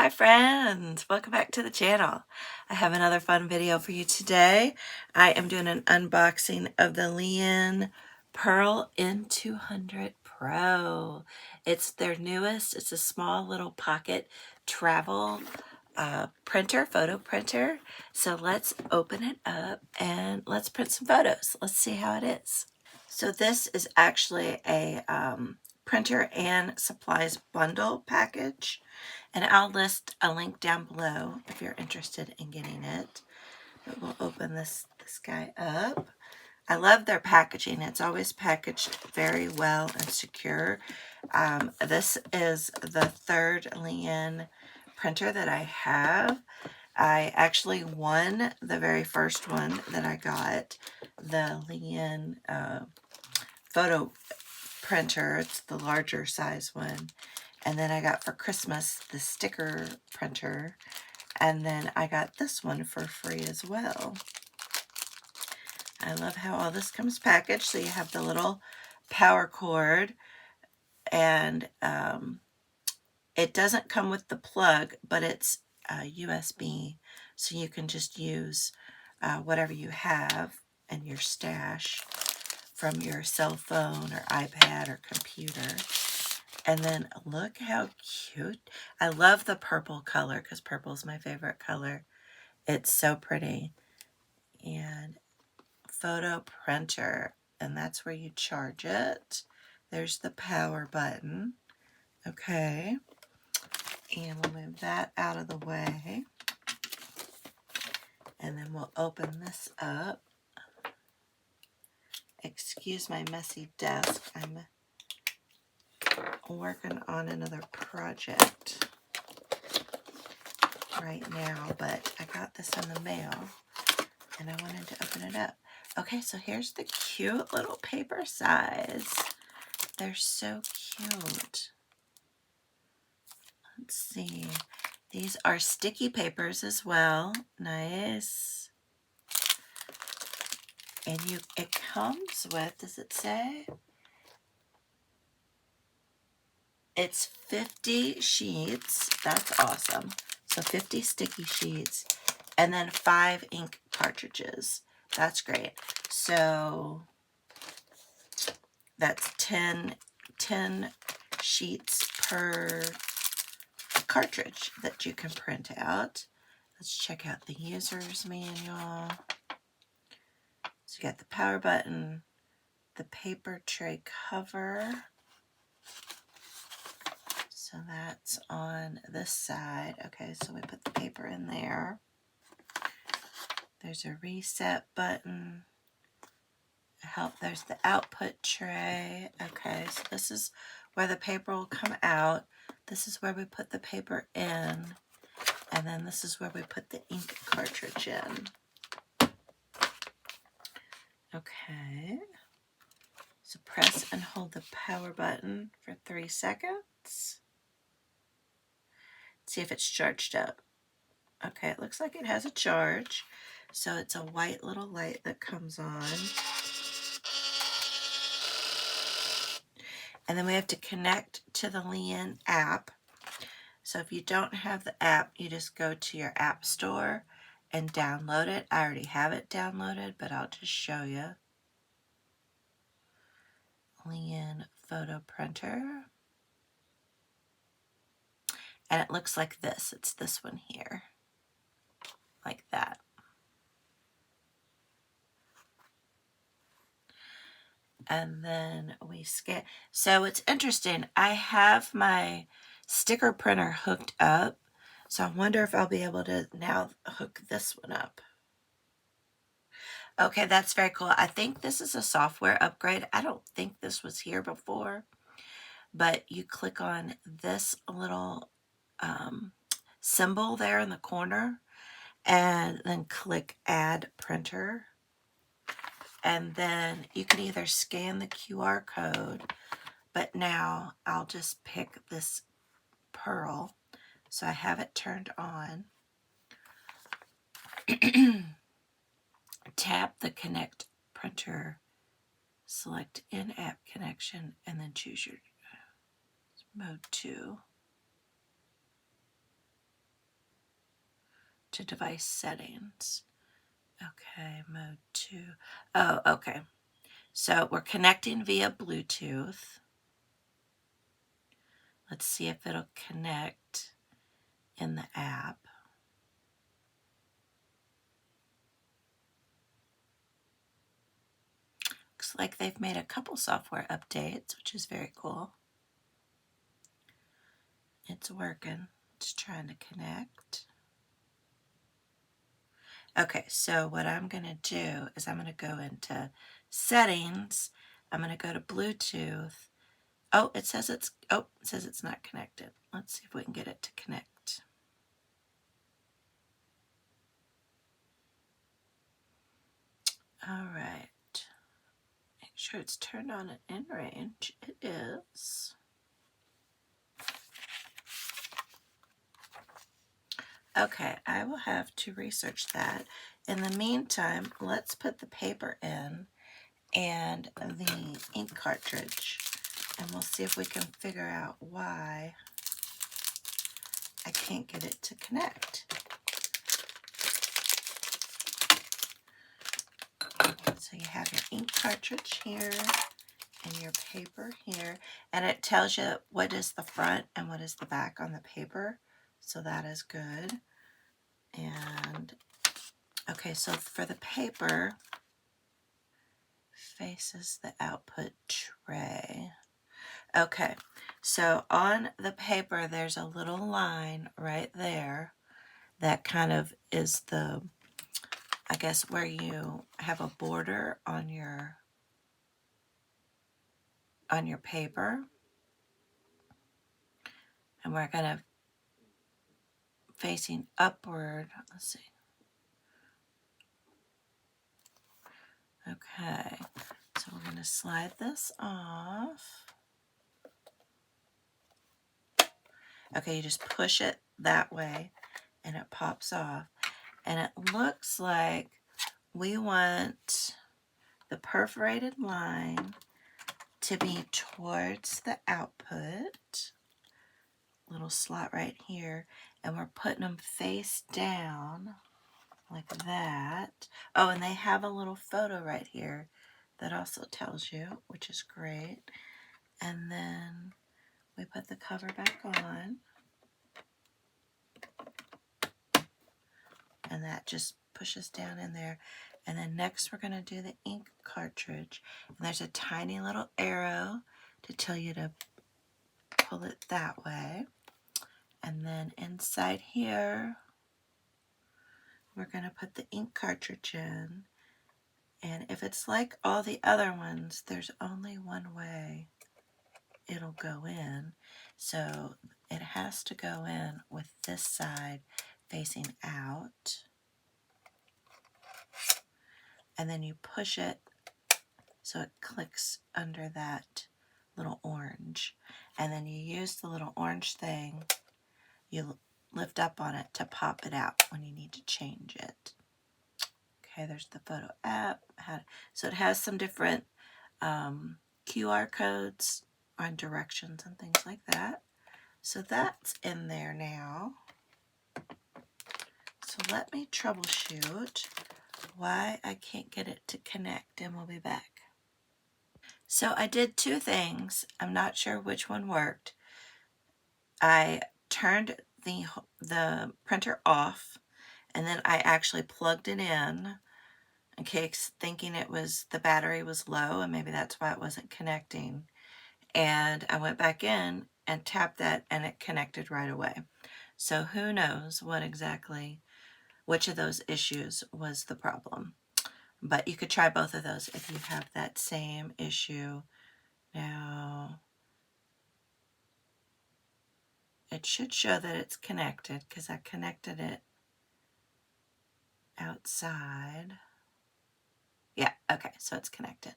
Hi friends, welcome back to the channel. I have another fun video for you today. I am doing an unboxing of the Liene Pearl N200 Pro. It's their newest. It's a small little pocket travel printer, photo printer. So let's open it up and let's print some photos. Let's see how it is. So this is actually a printer and supplies bundle package. And I'll list a link down below if you're interested in getting it. But we'll open this guy up. I love their packaging. It's always packaged very well and secure. This is the third Liene printer that I have. I actually won the very first one that I got, the Liene photo printer. It's the larger size one. And then I got for Christmas the sticker printer. And then I got this one for free as well. I love how all this comes packaged. So you have the little power cord. And it doesn't come with the plug, but it's USB. So you can just use whatever you have in your stash from your cell phone or iPad or computer. And then look how cute. I love the purple color because purple is my favorite color. It's so pretty. And photo printer. And that's where you charge it. There's the power button. Okay. And we'll move that out of the way. And then we'll open this up. Excuse my messy desk. I'm working on another project right now, but I got this in the mail and I wanted to open it up. Okay, so here's the cute little paper size. They're so cute. Let's see. These are sticky papers as well. Nice. And it comes with, does it say? It's 50 sheets. That's awesome. So 50 sticky sheets. And then 5 ink cartridges. That's great. So that's 10 sheets per cartridge that you can print out. Let's check out the user's manual. So you got the power button, the paper tray cover. So that's on this side. Okay, so we put the paper in there. There's a reset button. There's the output tray. Okay, so this is where the paper will come out. This is where we put the paper in. And then this is where we put the ink cartridge in. Okay. So press and hold the power button for 3 seconds. See if it's charged up. Okay, it looks like it has a charge. So it's a white little light that comes on. And then we have to connect to the Liene app. So if you don't have the app, you just go to your app store and download it. I already have it downloaded, but I'll just show you. Liene photo printer. And it looks like this. It's this one here. Like that. And then we scan. So it's interesting. I have my sticker printer hooked up. So I wonder if I'll be able to now hook this one up. Okay, that's very cool. I think this is a software upgrade. I don't think this was here before. But you click on this little symbol there in the corner. And then click Add Printer. And then you can either scan the QR code, but now I'll just pick this pearl. So I have it turned on. Tap the Connect Printer, select in-app connection, and then choose your mode 2. to device settings. Okay, mode 2. Oh, okay. So we're connecting via Bluetooth. Let's see if it'll connect in the app. Looks like they've made a couple software updates, which is very cool. It's working. It's trying to connect. Okay, so what I'm going to do is I'm going to go into settings. I'm going to go to Bluetooth. Oh, it says it's not connected. Let's see if we can get it to connect. All right. Make sure it's turned on and in range. It is. Okay, I will have to research that. In the meantime, let's put the paper in and the ink cartridge, and we'll see if we can figure out why I can't get it to connect. So you have your ink cartridge here and your paper here, and it tells you what is the front and what is the back on the paper, so that is good. And okay, so for the paper, faces the output tray. Okay, so on the paper there's a little line right there that kind of is the, I guess, where you have a border on your paper. And we're going to facing upward. Let's see. Okay, so we're going to slide this off. Okay, you just push it that way and it pops off. And it looks like we want the perforated line to be towards the output. Little slot right here. And we're putting them face down like that. Oh, and they have a little photo right here that also tells you, which is great. And then we put the cover back on. And that just pushes down in there. And then next we're going to do the ink cartridge. And there's a tiny little arrow to tell you to pull it that way. And then inside here, we're going to put the ink cartridge in. And if it's like all the other ones, there's only one way it'll go in. So it has to go in with this side facing out. And then you push it so it clicks under that little orange. And then you use the little orange thing, you lift up on it to pop it out when you need to change it. Okay, there's the photo app. So it has some different QR codes on directions and things like that. So that's in there now. So let me troubleshoot why I can't get it to connect, and we'll be back. So I did two things. I'm not sure which one worked. I turned the printer off, and then I actually plugged it in case thinking it was the battery was low, and maybe that's why it wasn't connecting. And I went back in and tapped that, and it connected right away. So who knows which of those issues was the problem. But you could try both of those if you have that same issue. Now, it should show that it's connected because I connected it outside. Yeah, okay, so it's connected.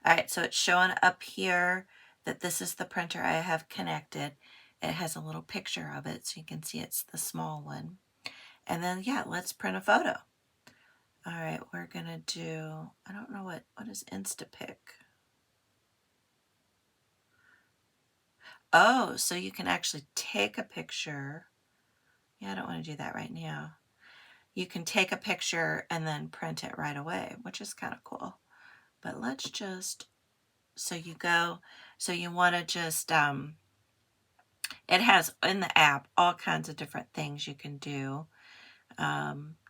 All right, so it's showing up here that this is the printer I have connected. It has a little picture of it, so you can see it's the small one. And then, yeah, let's print a photo. All right, we're gonna do, I don't know what is Instapic? Oh, so you can actually take a picture. Yeah, I don't want to do that right now. you can take a picture and then print it right away, which is kind of cool. But let's just, so you want to just, it has in the app all kinds of different things you can do,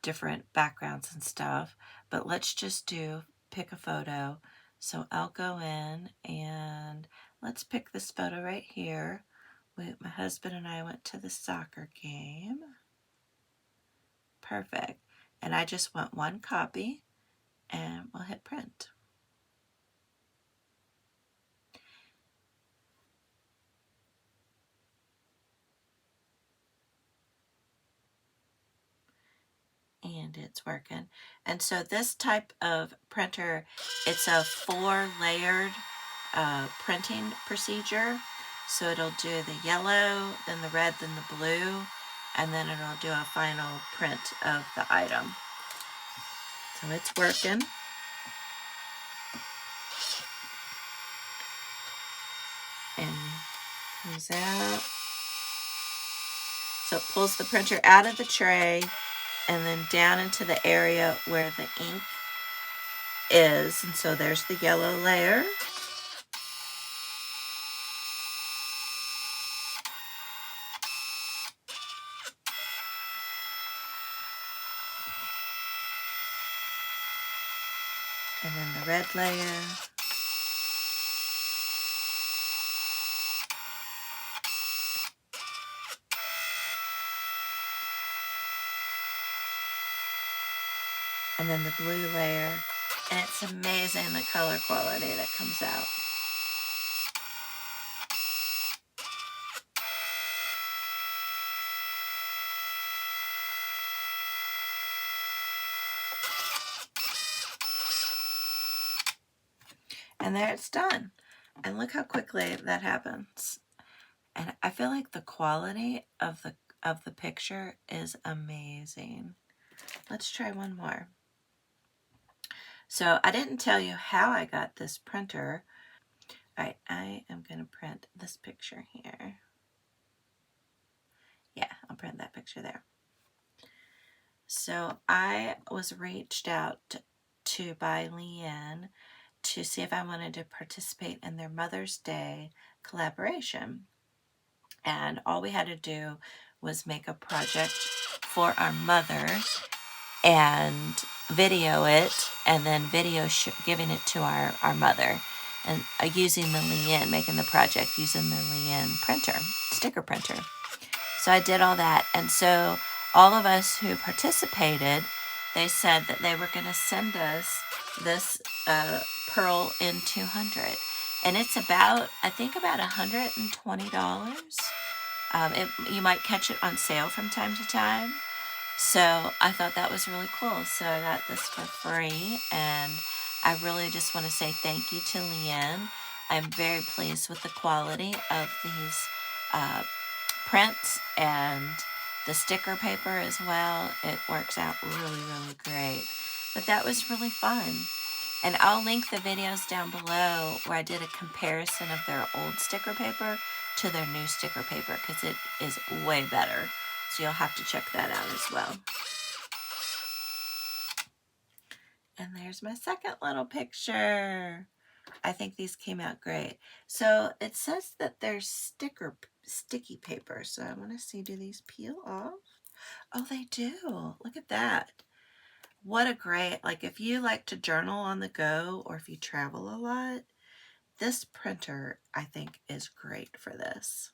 different backgrounds and stuff. But let's just pick a photo. So I'll go in and let's pick this photo right here. My husband and I went to the soccer game. Perfect. And I just want one copy, and we'll hit print. And it's working. And so this type of printer, it's a 4-layered printing procedure. So it'll do the yellow, then the red, then the blue, and then it'll do a final print of the item. So it's working. And comes out. So it pulls the printer out of the tray and then down into the area where the ink is. And so there's the yellow layer. And then the red layer. And then the blue layer. And it's amazing the color quality that comes out. And there it's done. And look how quickly that happens. And I feel like the quality of the picture is amazing. Let's try one more. So I didn't tell you how I got this printer. All right, I am going to print this picture here. Yeah, I'll print that picture there. So I was reached out to by Liene to see if I wanted to participate in their Mother's Day collaboration. And all we had to do was make a project for our mother and video it, and then giving it to our mother, and using the Liene, making the project using the Liene printer, sticker printer. So I did all that, and so all of us who participated, they said that they were going to send us this Pearl N200, and it's about, I think, about $120. You might catch it on sale from time to time. So I thought that was really cool. So I got this for free, and I really just want to say thank you to Liene. I'm very pleased with the quality of these prints and the sticker paper as well. It works out really, really great. But that was really fun. And I'll link the videos down below where I did a comparison of their old sticker paper to their new sticker paper, because it is way better. So you'll have to check that out as well. And there's my second little picture. I think these came out great. So it says that there's sticky paper. So I want to see, do these peel off? Oh, they do. Look at that. What a great, like if you like to journal on the go, or if you travel a lot, this printer, I think, is great for this.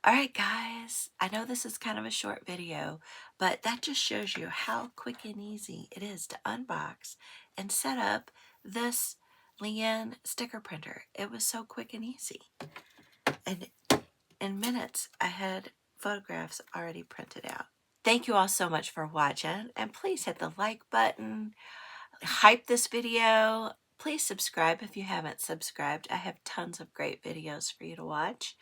All right, guys, I know this is kind of a short video, but that just shows you how quick and easy it is to unbox and set up this Liene sticker printer. It was so quick and easy. And in minutes, I had photographs already printed out. Thank you all so much for watching, and please hit the like button, hype this video. Please subscribe if you haven't subscribed. I have tons of great videos for you to watch.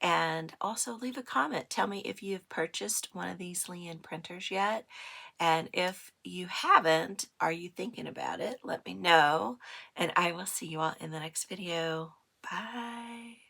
And also leave a comment. Tell me if you've purchased one of these Liene printers yet. And if you haven't, are you thinking about it? Let me know. And I will see you all in the next video. Bye.